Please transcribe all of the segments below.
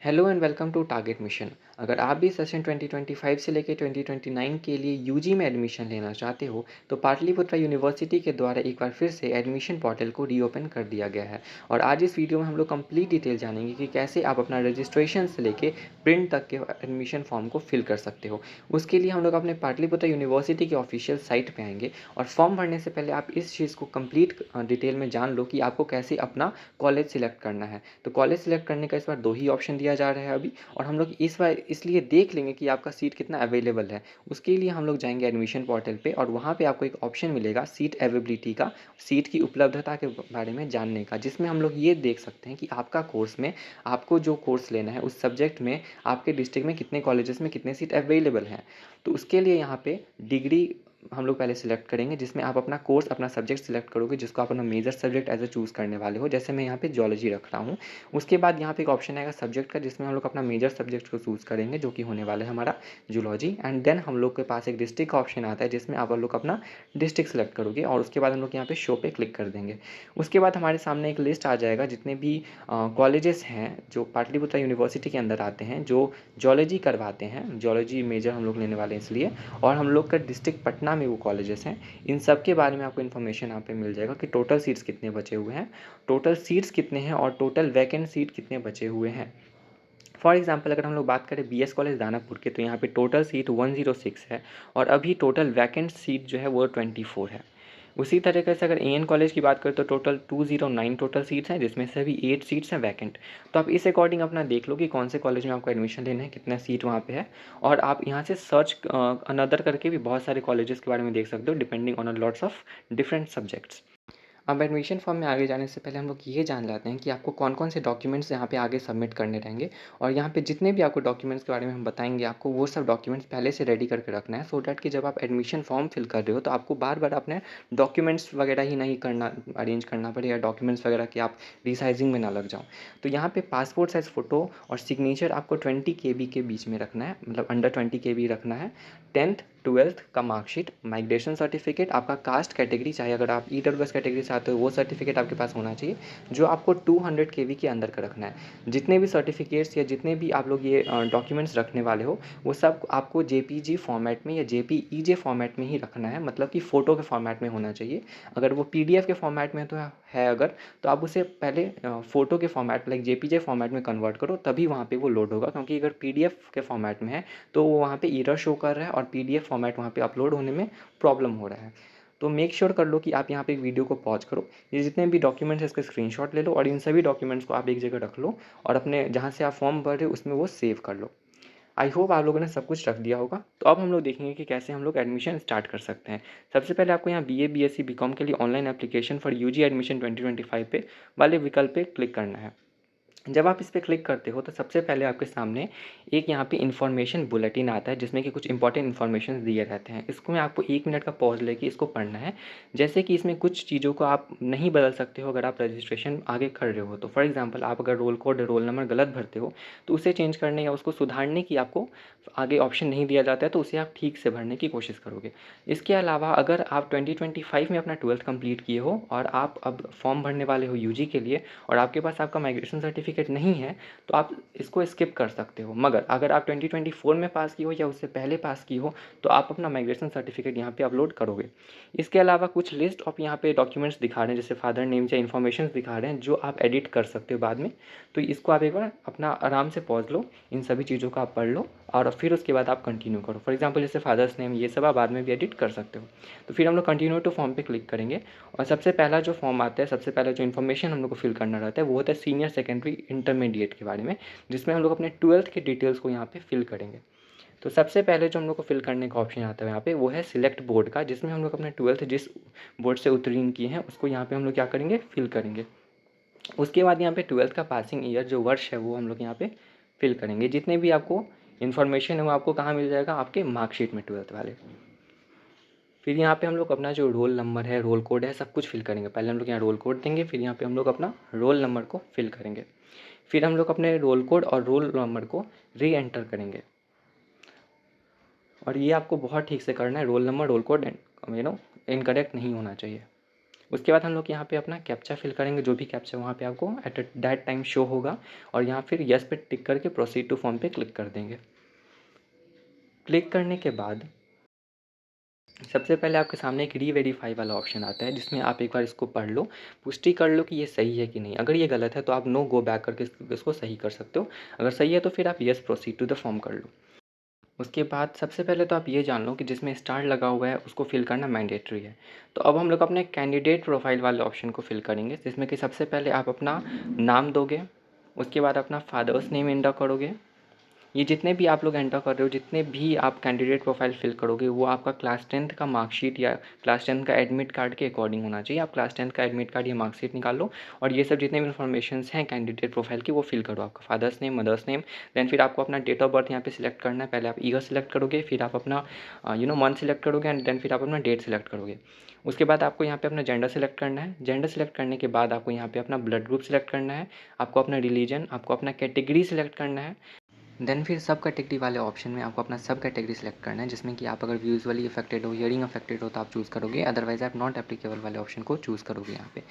Hello and welcome to target mission. अगर आप भी सेशन 2025 से लेकर 2029 के लिए यूजी में एडमिशन लेना चाहते हो तो पाटलिपुत्रा यूनिवर्सिटी के द्वारा एक बार फिर से एडमिशन पोर्टल को रीओपन कर दिया गया है। और आज इस वीडियो में हम लोग कंप्लीट डिटेल जानेंगे कि कैसे आप अपना रजिस्ट्रेशन से लेकर प्रिंट तक के एडमिशन फॉर्म को फिल कर सकते हो। उसके लिए हम लोग अपने पाटलिपुत्रा यूनिवर्सिटी के ऑफिशियल साइट पर आएंगे और फॉर्म भरने से पहले आप इस चीज़ को कंप्लीट डिटेल में जान लो कि आपको कैसे अपना कॉलेज सिलेक्ट करना है। तो कॉलेज सिलेक्ट करने का इस बार दो ही ऑप्शन दिया जा रहा है अभी, और हम लोग इस बार इसलिए देख लेंगे कि आपका सीट कितना अवेलेबल है। उसके लिए हम लोग जाएंगे एडमिशन पोर्टल पे और वहाँ पे आपको एक ऑप्शन मिलेगा सीट अवेलेबिलिटी का, सीट की उपलब्धता के बारे में जानने का, जिसमें हम लोग ये देख सकते हैं कि आपका कोर्स में आपको जो कोर्स लेना है उस सब्जेक्ट में आपके डिस्ट्रिक्ट में कितने कॉलेजेस में कितने सीट अवेलेबल हैं। तो उसके लिए यहाँ पे डिग्री हम लोग पहले सिलेक्ट करेंगे, जिसमें आप अपना कोर्स अपना सब्जेक्ट सिलेक्ट करोगे जिसको आप अपना major subject as a choose करने वाले हो। जैसे मैं यहाँ पे जियोलॉजी रख रहा हूँ। उसके बाद यहाँ पे एक ऑप्शन आएगा सब्जेक्ट का, जिसमें हम लोग अपना मेजर सब्जेक्ट को चूज़ करेंगे जो कि होने वाला है हमारा जूलॉजी। एंड देन हम लोग के पास एक डिस्ट्रिक्ट का ऑप्शन आता है जिसमें आप लोग अपना डिस्ट्रिक्ट सेलेक्ट करोगे और उसके बाद हम लोग यहाँ पे शो पे क्लिक कर देंगे। उसके बाद हमारे सामने एक लिस्ट आ जाएगा जितने भी कॉलेजेस हैं जो पाटलिपुत्रा यूनिवर्सिटी के अंदर आते हैं जो जियोलॉजी करवाते हैं। जियोलॉजी मेजर हम लोग लेने वाले हैं इसलिए, और हम लोग का डिस्ट्रिक्ट पटना में वो कॉलेजेस हैं। इन सब के बारे में आपको इन्फॉर्मेशन यहाँ पे मिल जाएगा कि टोटल सीट्स कितने बचे हुए हैं, टोटल सीट्स कितने हैं और टोटल वैकेंट सीट कितने बचे हुए हैं। फॉर एग्जांपल अगर हम लोग बात करें बीएस कॉलेज दानापुर के, तो यहाँ पे टोटल सीट 106 है और अभी टोटल वैकेंट सीट जो है वो 24 है। उसी तरीके से अगर एएन कॉलेज की बात करें तो टोटल 209 टोटल सीट्स हैं, जिसमें से अभी 8 सीट्स हैं वैकेंट। तो आप इस अकॉर्डिंग अपना देख लो कि कौन से कॉलेज में आपको एडमिशन लेना है, कितना सीट वहाँ पे है। और आप यहाँ से सर्च अनदर करके भी बहुत सारे कॉलेजेस के बारे में देख सकते हो depending on a lots of different subjects. अब एडमिशन फॉर्म में आगे जाने से पहले हम लोग ये जान लेते हैं कि आपको कौन कौन से डॉक्यूमेंट्स यहाँ पे आगे सबमिट करने रहेंगे। और यहाँ पे जितने भी आपको डॉक्यूमेंट्स के बारे में हम बताएंगे, आपको वो सब डॉक्यूमेंट्स पहले से रेडी करके रखना है, सो डैट कि जब आप एडमिशन फॉर्म फिल कर रहे हो तो आपको बार बार अपने डॉक्यूमेंट्स वगैरह ही नहीं करना अरेंज करना पड़े, या डॉक्यूमेंट्स वगैरह कि आप रिसाइजिंग में ना लग जाओ। तो यहाँ पे पासपोर्ट साइज़ फ़ोटो और सिग्नेचर आपको 20 KB के बीच में रखना है, मतलब अंडर 20 KB रखना है। 10th 12th का मार्कशीट, माइग्रेशन सर्टिफिकेट, आपका कास्ट कैटेगरी, चाहे अगर आप ईडब्ल्यूएस कैटेगरी से आते हो वो सर्टिफिकेट आपके पास होना चाहिए जो आपको 200 KB के अंदर का रखना है। जितने भी सर्टिफिकेट्स या जितने भी आप लोग ये डॉक्यूमेंट्स रखने वाले हो वो सब आपको जेपीजी फॉर्मेट में या जेपीईजे फॉर्मेट में ही रखना है, मतलब कि फ़ोटो के फॉर्मेट में होना चाहिए। अगर वो पीडीएफ के फॉर्मेट में तो है अगर, तो आप उसे पहले फ़ोटो के फॉर्मेट लाइक जेपीजे फॉर्मेट में कन्वर्ट करो, तभी वहाँ पे वो लोड होगा। क्योंकि अगर पीडीएफ के फॉर्मेट में है तो वो वहाँ पे एरर शो कर रहा है और पीडीएफ फॉर्मेट वहाँ पे अपलोड होने में प्रॉब्लम हो रहा है। तो मेक श्योर कर लो कि आप यहाँ पे एक वीडियो को पॉज करो, ये जितने भी डॉक्यूमेंट्स हैं इसके स्क्रीनशॉट ले लो और इन सभी डॉक्यूमेंट्स को आप एक जगह रख लो और अपने जहाँ से आप फॉर्म भर रहे हो उसमें वो सेव कर लो। आई होप आप लोगों ने सब कुछ रख दिया होगा। तो अब हम लोग देखेंगे कि कैसे हम लोग एडमिशन स्टार्ट कर सकते हैं। सबसे पहले आपको यहाँ बीए बीएससी बीकॉम के लिए online application for UG admission 2025 पे वाले विकल्प पे क्लिक करना है। जब आप इस पर क्लिक करते हो तो सबसे पहले आपके सामने एक यहाँ पे इन्फॉर्मेशन बुलेटिन आता है जिसमें कि कुछ इंपॉर्टेंट इन्फॉर्मेशन दिए रहते हैं। इसको मैं आपको 1 मिनट का पॉज लेके इसको पढ़ना है। जैसे कि इसमें कुछ चीज़ों को आप नहीं बदल सकते हो अगर आप रजिस्ट्रेशन आगे कर रहे हो। तो फॉर एग्जांपल आप अगर रोल कोड रोल नंबर गलत भरते हो तो उसे चेंज करने या उसको सुधारने की आपको आगे ऑप्शन नहीं दिया जाता है, तो उसे आप ठीक से भरने की कोशिश करोगे। इसके अलावा अगर आप 2025 में अपना 12th कंप्लीट किए हो और आप अब फॉर्म भरने वाले हो यूजी के लिए और आपके पास आपका माइग्रेशन सर्टिफिकेट नहीं है तो आप इसको स्किप कर सकते हो। मगर अगर आप 2024 में पास की हो या उससे पहले पास की हो तो आप अपना माइग्रेशन सर्टिफिकेट यहाँ पे अपलोड करोगे। इसके अलावा कुछ लिस्ट ऑफ यहाँ पे डॉक्यूमेंट्स दिखा रहे हैं, जैसे फादर नेम या इन्फॉर्मेशन दिखा रहे हैं जो आप एडिट कर सकते हो बाद में। तो इसको आप एक बार अपना आराम से पॉज लो, इन सभी चीज़ों को आप पढ़ लो और फिर उसके बाद आप कंटिन्यू करो। फॉर एग्जाम्पल जैसे फादर्स नेम ये सब आप बाद में भी एडिट कर सकते हो। तो फिर हम लोग कंटिन्यू टू फॉर्म पे क्लिक करेंगे और सबसे पहला जो फॉर्म आता है, सबसे पहला जो इन्फॉर्मेशन हम लोग को फिल करना रहता है वो होता है सीनियर सेकेंडरी इंटरमीडिएट के बारे में, जिसमें हम लोग अपने 12th के डिटेल्स को यहाँ पे फिल करेंगे। तो सबसे पहले जो हम लोग को फिल करने का ऑप्शन आता है यहाँ पे वो है सिलेक्ट बोर्ड का, जिसमें हम लोग अपने 12th जिस बोर्ड से उत्तीर्ण किए हैं उसको यहाँ पे हम लोग क्या करेंगे, फिल करेंगे। उसके बाद यहाँ पे 12th का पासिंग ईयर जो वर्ष है वो हम लोग यहाँ पे फिल करेंगे। जितने भी आपको इन्फॉर्मेशन है वो आपको कहाँ मिल जाएगा, आपके मार्कशीट में 12th वाले। फिर यहाँ पे हम लोग अपना जो रोल नंबर है रोल कोड है सब कुछ फिल करेंगे। पहले हम लोग यहाँ रोल कोड देंगे, फिर यहाँ पे हम लोग अपना रोल नंबर को फिल करेंगे। फिर हम लोग अपने रोल कोड और रोल नंबर को री एंटर करेंगे और ये आपको बहुत ठीक से करना है। Roll number roll code incorrect नहीं होना चाहिए। उसके बाद हम लोग यहाँ पे अपना कैप्चा फिल करेंगे, जो भी कैप्चा वहाँ पे आपको एट दैट टाइम शो होगा, और यहाँ फिर यस पे टिक करके प्रोसीड टू फॉर्म पे क्लिक कर देंगे। क्लिक करने के बाद सबसे पहले आपके सामने एक री-वेरीफाई वाला ऑप्शन आता है, जिसमें आप एक बार इसको पढ़ लो, पुष्टि कर लो कि ये सही है कि नहीं। अगर ये गलत है तो आप नो गो बैक करके इसको सही कर सकते हो। अगर सही है तो फिर आप yes proceed to the form कर लो। उसके बाद सबसे पहले तो आप ये जान लो कि जिसमें स्टार लगा हुआ है उसको फिल करना मैंडेटरी है। तो अब हम लोग अपने कैंडिडेट प्रोफाइल वाले ऑप्शन को फिल करेंगे, जिसमें कि सबसे पहले आप अपना नाम दोगे, उसके बाद अपना फादर्स नेम एंटर करोगे। ये जितने भी आप लोग एंटर कर रहे हो, जितने भी आप कैंडिडेट प्रोफाइल फिल करोगे, वो आपका क्लास 10th का मार्कशीट या क्लास 10th का एडमिट कार्ड के अकॉर्डिंग होना चाहिए। आप क्लास 10th का एडमिट कार्ड या मार्कशीट निकाल लो, और ये सब जितने भी इन्फॉर्मेशंस हैं कैंडिडेट प्रोफाइल की वो फिल करो। आपका father's name, mother's name, then फिर आपको अपना डेट ऑफ बर्थ यहाँ पे सिलेक्ट करना है। पहले आप ईयर सेलेक्ट करोगे, फिर आप अपना मंथ सेलेक्ट करोगे, एंड देन फिर आप अपना डेट सेलेक्ट करोगे। उसके बाद आपको यहाँ पे अपना जेंडर सेलेक्ट करना है। जेंडर सेलेक्ट करने के बाद आपको यहाँ पे अपना ब्लड ग्रुप सेलेक्ट करना है, आपको अपना रिलीजन, आपको अपना कैटेगरी सेलेक्ट करना है। देन फिर सब कैटेगरी वाले ऑप्शन में आपको अपना सब कैटेगरी सेलेक्ट करना है, जिसमें कि आप अगर विजुअली अफेक्टेड हो, हियरिंग अफेक्टेड हो तो आप चूज़ करोगे, अदरवाइज आप नॉट एप्लीकेबल वाले ऑप्शन को चूज़ करोगे यहाँ पे।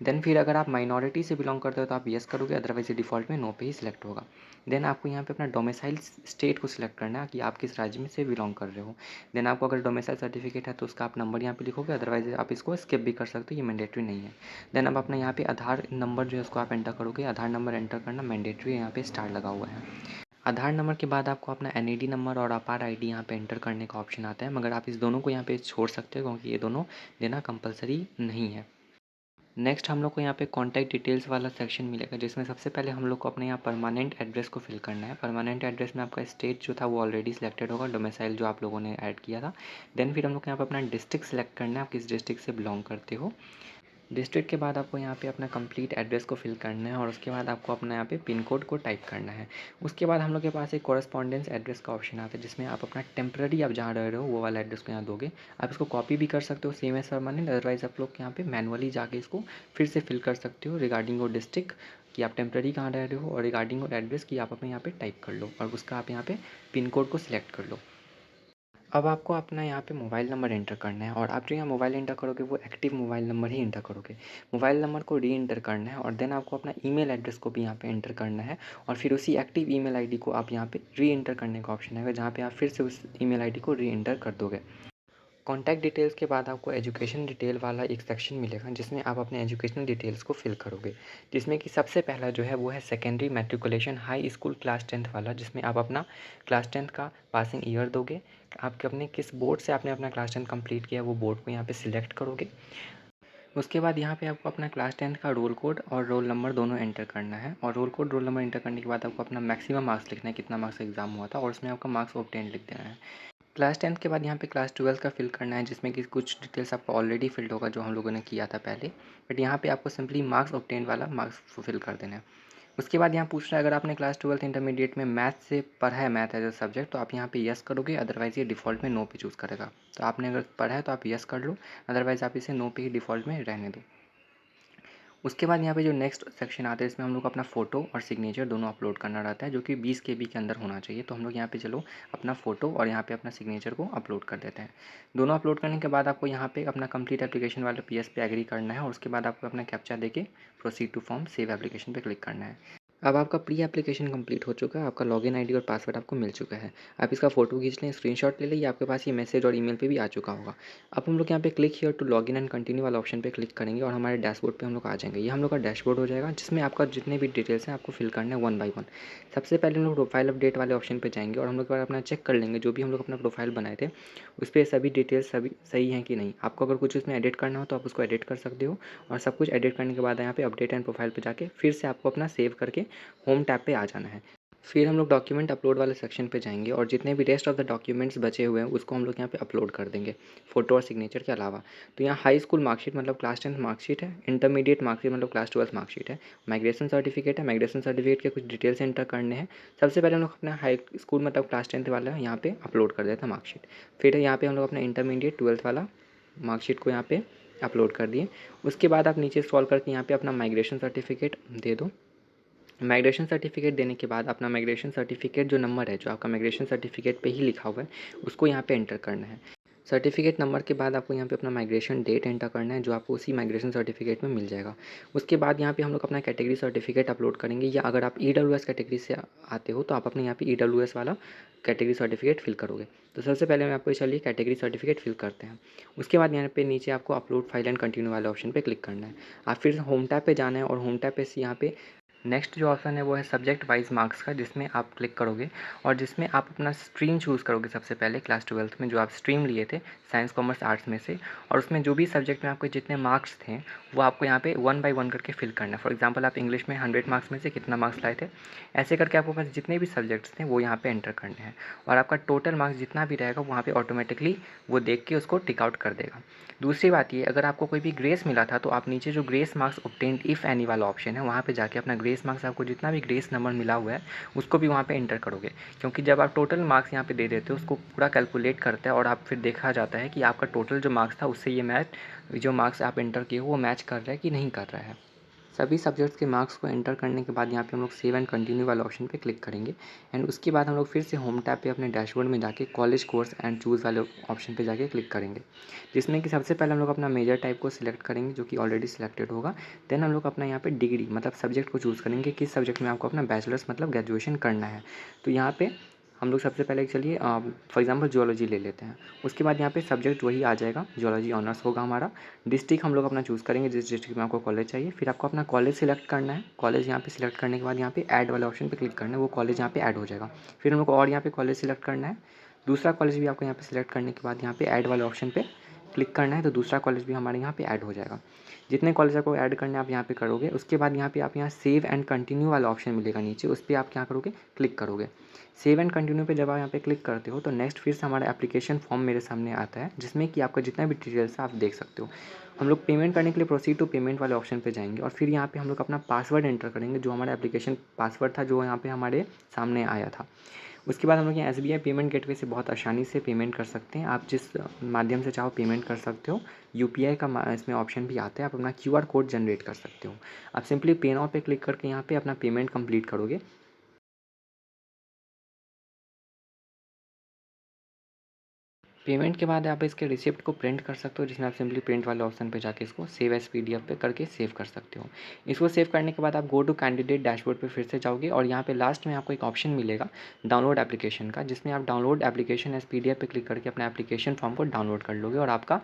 देन फिर अगर आप माइनॉरिटी से बिलोंग करते हो तो आप येस करोगे, अदरवाइज ये डिफ़ॉल्ट में नो पे ही सिलेक्ट होगा। देन आपको यहाँ पे अपना डोमिसाइल स्टेट को सिलेक्ट करना है कि आप किस राज्य में से बिलोंग कर रहे हो। देन आपको अगर डोमिसाइल सर्टिफिकेट है तो उसका आप नंबर यहाँ पे लिखोगे, अदरवाइज आप इसको स्किप भी कर सकते हो, ये मैंडेटरी नहीं है। देन आप अपना यहाँ पे आधार नंबर जो है उसको आप एंटर करोगे। आधार नंबर एंटर करना मैंडेटरी है, यहाँ पे स्टार लगा हुआ है। आधार नंबर के बाद आपको अपना एनईडी नंबर और अपार आईडी यहाँ पे एंटर करने का ऑप्शन आता है, मगर आप इस दोनों को यहाँ पे छोड़ सकते हो, क्योंकि ये दोनों देना कंपलसरी नहीं है। नेक्स्ट हम लोग को यहाँ पे कॉन्टैक्ट डिटेल्स वाला सेक्शन मिलेगा, जिसमें सबसे पहले हम लोग को अपने यहाँ परमानेंट एड्रेस को फिल करना है। परमानेंट एड्रेस में आपका स्टेट जो था वो ऑलरेडी सिलेक्टेड होगा, डोमिसाइल जो आप लोगों ने ऐड किया था। देन फिर हम लोग को यहाँ पे अपना डिस्ट्रिक्ट सेलेक्ट करना है, आप किस डिस्ट्रिक्ट से बिलोंग करते हो। डिस्ट्रिक्ट के बाद आपको यहाँ पे अपना कंप्लीट एड्रेस को फिल करना है, और उसके बाद आपको अपना यहाँ पे पिन कोड को टाइप करना है। उसके बाद हम लोग के पास एक कॉरेस्पॉन्डेंस एड्रेस का ऑप्शन आता है, जिसमें आप अपना टेम्प्रेरी आप जहाँ रह रहे हो वो वाला एड्रेस को यहाँ दोगे। आप इसको कॉपी भी कर सकते हो सेम एज परमानेंट, अदरवाइज आप लोग यहाँ पे मैनुअली जाके इसको फिर से फिल कर सकते हो रिगार्डिंग वो डिस्ट्रिक्ट कि आप टेम्प्रेरी कहाँ रह रहे हो, और रिगार्डिंग वो एड्रेस कि आप अपने यहाँ पे टाइप कर लो, और उसका आप यहाँ पे पिन कोड को सिलेक्ट कर लो। अब आपको अपना यहाँ पे मोबाइल नंबर एंटर करना है, और आप जो यहाँ मोबाइल एंटर करोगे वो एक्टिव मोबाइल नंबर ही एंटर करोगे। मोबाइल नंबर को री एंटर करना है, और देन आपको अपना ईमेल एड्रेस को भी यहाँ पे एंटर करना है, और फिर उसी एक्टिव ईमेल आईडी को आप यहाँ पे री एंटर करने का ऑप्शन आएगा, जहाँ पे आप फिर से उस ईमेल आईडी को री एंटर कर दोगे। कॉन्टैक्ट डिटेल्स के बाद आपको एजुकेशन डिटेल वाला एक सेक्शन मिलेगा, जिसमें आप अपने एजुकेशनल डिटेल्स को फिल करोगे, जिसमें कि सबसे पहला जो है वो है secondary matriculation high school class 10th वाला, जिसमें आप अपना क्लास 10th का पासिंग ईयर दोगे। आपके अपने किस बोर्ड से आपने अपना क्लास 10th कंप्लीट किया वो बोर्ड को यहाँ पे सिलेक्ट करोगे। उसके बाद यहाँ पे आपको अपना क्लास 10th का रोल कोड और रोल नंबर दोनों एंटर करना है, और roll code roll number enter करने के बाद आपको अपना मैक्सिमम मार्क्स लिखना है, कितना मार्क्स एग्जाम हुआ था, और उसमें आपका मार्क्स ऑब्टेन लिख देना है। क्लास 10th के बाद यहाँ पे क्लास 12 का फिल करना है, जिसमें कि कुछ डिटेल्स आपको ऑलरेडी फिल्ड होगा जो हम लोगों ने किया था पहले, बट यहाँ पे आपको सिंपली मार्क्स ऑब्टेन वाला मार्क्स फिल कर देना है। उसके बाद यहाँ पूछ रहा है अगर आपने क्लास 12th इंटरमीडिएट में मैथ से पढ़ा है, मैथ एज अ सब्जेक्ट, तो आप यहाँ पे यस करोगे, अदरवाइज़ ये डिफ़ॉल्ट में नो पे चूज़ करेगा। तो आपने अगर पढ़ा है तो आप यस कर लो, अदरवाइज़ आप इसे नो पे ही डिफ़ॉल्ट में रहने दो। उसके बाद यहाँ पे जो नेक्स्ट सेक्शन आता है, इसमें हम लोग को अपना फ़ोटो और सिग्नेचर दोनों अपलोड करना रहता है, जो कि 20 KB के अंदर होना चाहिए। तो हम लोग यहाँ पे चलो अपना फ़ोटो और यहाँ पे अपना सिग्नेचर को अपलोड कर देते हैं। दोनों अपलोड करने के बाद आपको यहाँ पे अपना कंप्लीट एप्लीकेशन वाले PS पे एग्री करना है, और उसके बाद आपको अपना कैप्चा देके proceed to form save application पे क्लिक करना है। अब आपका प्री एप्लीकेशन कंप्लीट हो चुका है, आपका लॉगिन आईडी और पासवर्ड आपको मिल चुका है। आप इसका फ़ोटो खींच लें, स्क्रीनशॉट ले लें, ये आपके पास ये मैसेज और ईमेल पे भी आ चुका होगा। अब हम लोग यहाँ पे click here to login and continue वाला ऑप्शन पे क्लिक करेंगे, और हमारे डैशबोर्ड पे हम लोग आ जाएंगे। ये हम लोग का डैशबोर्ड हो जाएगा, जिसमें आपका जितने भी डिटेल्स हैं आपको फिल करना है वन बाय वन। सबसे पहले हम लोग प्रोफाइल अपडेट वाले ऑप्शन पे जाएंगे, और हम लोग एक बार अपना चेक कर लेंगे जो भी हम लोग अपना प्रोफाइल बनाए थे उस पर सभी डिटेल्स सभी सही हैं कि नहीं। आपको अगर कुछ उसमें एडिट करना हो तो आप उसको एडिट कर सकते हो, और सब कुछ एडिट करने के बाद यहाँ पे अपडेट एंड प्रोफाइल पे जाके फिर से आपको अपना सेव करके होम टैब पे आ जाना है। फिर हम लोग डॉक्यूमेंट अपलोड वाले सेक्शन पे जाएंगे, और जितने भी रेस्ट ऑफ द डॉक्यूमेंट्स बचे हुए हैं उसको हम लोग यहाँ पे अपलोड कर देंगे, फ़ोटो और सिग्नेचर के अलावा। तो यहाँ हाई स्कूल मार्कशीट मतलब क्लास 10th मार्कशीट है, इंटरमीडिएट मार्कशीट मतलब क्लास 12th मार्कशीट है, माइग्रेशन सर्टिफिकेट है, माइग्रेशन सर्टिफिकेट के कुछ डिटेल्स एंटर करने हैं। सबसे पहले हम लोग अपना हाई स्कूल मतलब क्लास 10th वाला यहाँ पे अपलोड कर देते हैं मार्कशीट। फिर यहाँ पे हम लोग अपना इंटरमीडिएट 12th वाला मार्कशीट को यहाँ पे अपलोड कर दिए। उसके बाद आप नीचे स्क्रॉल करके यहाँ पे अपना माइग्रेशन सर्टिफिकेट दे दो। माइग्रेशन सर्टिफिकेट देने के बाद अपना माइग्रेशन सर्टिफिकेट जो नंबर है जो आपका माइग्रेशन सर्टिफिकेट पे ही लिखा हुआ है उसको यहाँ पे एंटर करना है। सर्टिफिकेट नंबर के बाद आपको यहाँ पे अपना माइग्रेशन डेट एंटर करना है, जो आपको उसी माइग्रेशन सर्टिफिकेट में मिल जाएगा। उसके बाद यहाँ पे हम लोग अपना कैटेगरी सर्टिफिकेट अपलोड करेंगे, या अगर आप EWS कैटेगरी से आते हो तो आप अपने यहाँ पे EWS वाला कैटेगरी सर्टिफिकेट फिल करोगे। तो सबसे पहले मैं आपको चलिए कैटेगरी सर्टिफिकेट फिल करते हैं। उसके बाद यहाँ पे नीचे आपको अपलोड फाइल एंड कंटिन्यू वाले ऑप्शन पे क्लिक करना है। आप फिर होम टैब पे जाना है और होम टैब पे से यहाँ पे नेक्स्ट जो ऑप्शन है वो है सब्जेक्ट वाइज मार्क्स का, जिसमें आप क्लिक करोगे और जिसमें आप अपना स्ट्रीम चूज़ करोगे सबसे पहले क्लास 12th में जो आप स्ट्रीम लिए थे साइंस कॉमर्स आर्ट्स में से, और उसमें जो भी सब्जेक्ट में आपके जितने मार्क्स थे वो आपको यहाँ पे 1 बाय 1 करके फिल करना है। फॉर एग्जांपल आप इंग्लिश में 100 मार्क्स में से कितना मार्क्स लाए थे, ऐसे करके आपको पास जितने भी सब्जेक्ट्स थे वो यहाँ पे एंटर करने हैं, और आपका टोटल मार्क्स जितना भी रहेगा वहाँ पे ऑटोमेटिकली वो देख के उसको टिक आउट कर देगा। दूसरी बात ये, अगर आपको कोई भी ग्रेस मिला था तो आप नीचे जो grace marks obtained if any वाला ऑप्शन है वहाँ पे जाके अपना ग्रेस मार्क्स, आपको जितना भी ग्रेस नंबर मिला हुआ है उसको भी वहाँ पे एंटर करोगे, क्योंकि जब आप टोटल मार्क्स यहाँ पे दे देते हो उसको पूरा कैलकुलेट करता है और आप फिर देखा जाता है कि आपका टोटल जो मार्क्स था उससे ये मैच, जो मार्क्स आप एंटर किए हो वो मैच कर रहा है कि नहीं कर रहा है। सभी सब्जेक्ट्स के मार्क्स को एंटर करने के बाद यहाँ पे हम लोग सेव एंड कंटिन्यू वाले ऑप्शन पे क्लिक करेंगे, एंड उसके बाद हम लोग फिर से होम टैब पे अपने डैशबोर्ड में जाके कॉलेज कोर्स एंड चूज़ वाले ऑप्शन पे जाके क्लिक करेंगे, जिसमें कि सबसे पहले हम लोग अपना मेजर टाइप को सिलेक्ट करेंगे जो कि ऑलरेडी सिलेक्टेड होगा। देन हम लोग अपना यहाँ पे डिग्री मतलब सब्जेक्ट को चूज़ करेंगे, किस सब्जेक्ट में आपको अपना बैचलर्स मतलब ग्रेजुएशन करना है। तो यहाँ पे हम लोग सबसे पहले चलिए फॉर एग्जांपल जियोलॉजी ले लेते हैं। उसके बाद यहाँ पे सब्जेक्ट वही आ जाएगा, जियोलॉजी ऑनर्स होगा हमारा। डिस्ट्रिक्ट हम लोग अपना चूज़ करेंगे जिस डिस्ट्रिक्ट में आपको कॉलेज चाहिए, फिर आपको अपना कॉलेज सिलेक्ट करना है। कॉलेज यहाँ पे सिलेक्ट करने के बाद यहाँ पे ऐड वाले ऑप्शन पे क्लिक करना है, वो कॉलेज यहाँ पे ऐड हो जाएगा। फिर हम लोग को और यहाँ पे कॉलेज सिलेक्ट करना है, दूसरा कॉलेज भी आपको यहाँ पे सिलेक्ट करने के बाद यहाँ पे ऐड वाले ऑप्शन पे क्लिक करना है, तो दूसरा कॉलेज भी हमारे यहाँ पे ऐड हो जाएगा। जितने कॉलेज आपको ऐड करने आप यहाँ पे करोगे, उसके बाद यहाँ पे आप यहाँ सेव एंड कंटिन्यू वाला ऑप्शन मिलेगा नीचे, उस पर आप क्या करोगे, क्लिक करोगे। सेव एंड कंटिन्यू पे जब आप यहाँ पे क्लिक करते हो तो नेक्स्ट फिर से हमारा एप्लीकेशन फॉर्म मेरे सामने आता है, जिसमें कि आपका जितना भी डिटेल्स है आप देख सकते हो। हम लोग पेमेंट करने के लिए प्रोसीड टू पेमेंट वाले ऑप्शन पे जाएंगे और फिर यहाँ पे हम लोग अपना पासवर्ड एंटर करेंगे, जो हमारा एप्लीकेशन पासवर्ड था जो यहाँ पे हमारे सामने आया था। उसके बाद हम लोग यहाँ SBI पेमेंट गेटवे से बहुत आसानी से पेमेंट कर सकते हैं। आप जिस माध्यम से चाहो पेमेंट कर सकते हो। UPI का इसमें ऑप्शन भी आता है, आप अपना QR कोड जनरेट कर सकते हो। आप सिंपली पे नाउ पे क्लिक करके यहाँ पे अपना पेमेंट कंप्लीट करोगे। पेमेंट के बाद आप इसके रिसिप्ट को प्रिंट कर सकते हो, जिसमें आप सिंपली प्रिंट वाले ऑप्शन पे जाके इसको सेव एज PDF पे करके सेव कर सकते हो। इसको सेव करने के बाद आप गो टू कैंडिडेट डैशबोर्ड पे फिर से जाओगे और यहाँ पे लास्ट में आपको एक ऑप्शन मिलेगा डाउनलोड एप्लीकेशन का, जिसमें आप डाउनलोड एप्लीकेशन एज PDF पे क्लिक करके अपना एप्लीकेशन फॉर्म को डाउनलोड कर लोगे और आपका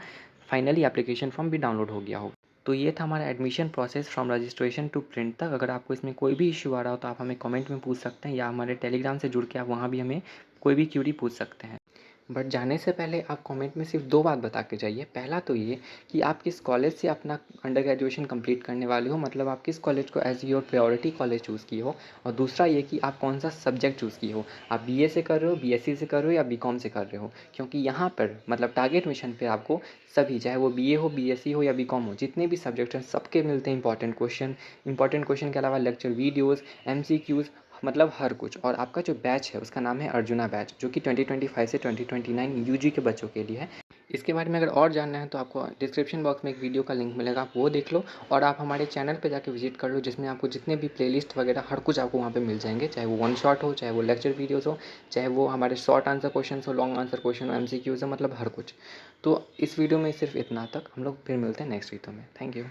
फाइनली एप्लीकेशन फॉर्म भी डाउनलोड हो गया होगा। तो ये था हमारा admission process from registration to print तक। अगर आपको इसमें कोई भी इश्यू आ रहा हो तो आप हमें कमेंट में पूछ सकते हैं, या हमारे टेलीग्राम से जुड़ के आप वहाँ भी हमें कोई भी क्यूरी पूछ सकते हैं। बट जाने से पहले आप कमेंट में सिर्फ 2 बात बता के जाइए। पहला तो ये कि आप किस कॉलेज से अपना अंडर ग्रेजुएशन कंप्लीट करने वाले हो, मतलब आप किस कॉलेज को as your priority college choose किए हो। और दूसरा ये कि आप कौन सा सब्जेक्ट चूज़ किए हो, आप BA से कर रहे हो, BSc से कर रहे हो या BCom से कर रहे हो। क्योंकि यहाँ पर मतलब टारगेट मिशन पे आपको सभी, चाहे वो BA हो, BSc हो या BCom हो, जितने भी सब्जेक्ट हैं सबके मिलते हैं इंपॉर्टेंट क्वेश्चन के अलावा लेक्चर वीडियोज़, MCQs, मतलब हर कुछ। और आपका जो बैच है उसका नाम है अर्जुना बैच, जो कि 2025 से 2029 UG के बच्चों के लिए है। इसके बारे में अगर और जानना है तो आपको डिस्क्रिप्शन बॉक्स में एक वीडियो का लिंक मिलेगा, आप वो देख लो। और आप हमारे चैनल पे जाके विजिट कर लो, जिसमें आपको जितने भी प्लेलिस्ट वगैरह हर कुछ आपको वहाँ पे मिल जाएंगे, चाहे वो वन शॉट हो, चाहे वो लेक्चर वीडियोज़ हो, चाहे वो हमारे शॉर्ट आंसर क्वेश्चन हो, लॉन्ग आंसर क्वेश्चन हो, MCQs हो, मतलब हर कुछ। तो इस वीडियो में सिर्फ इतना तक, हम लोग फिर मिलते हैं नेक्स्ट वीडियो में। Thank you.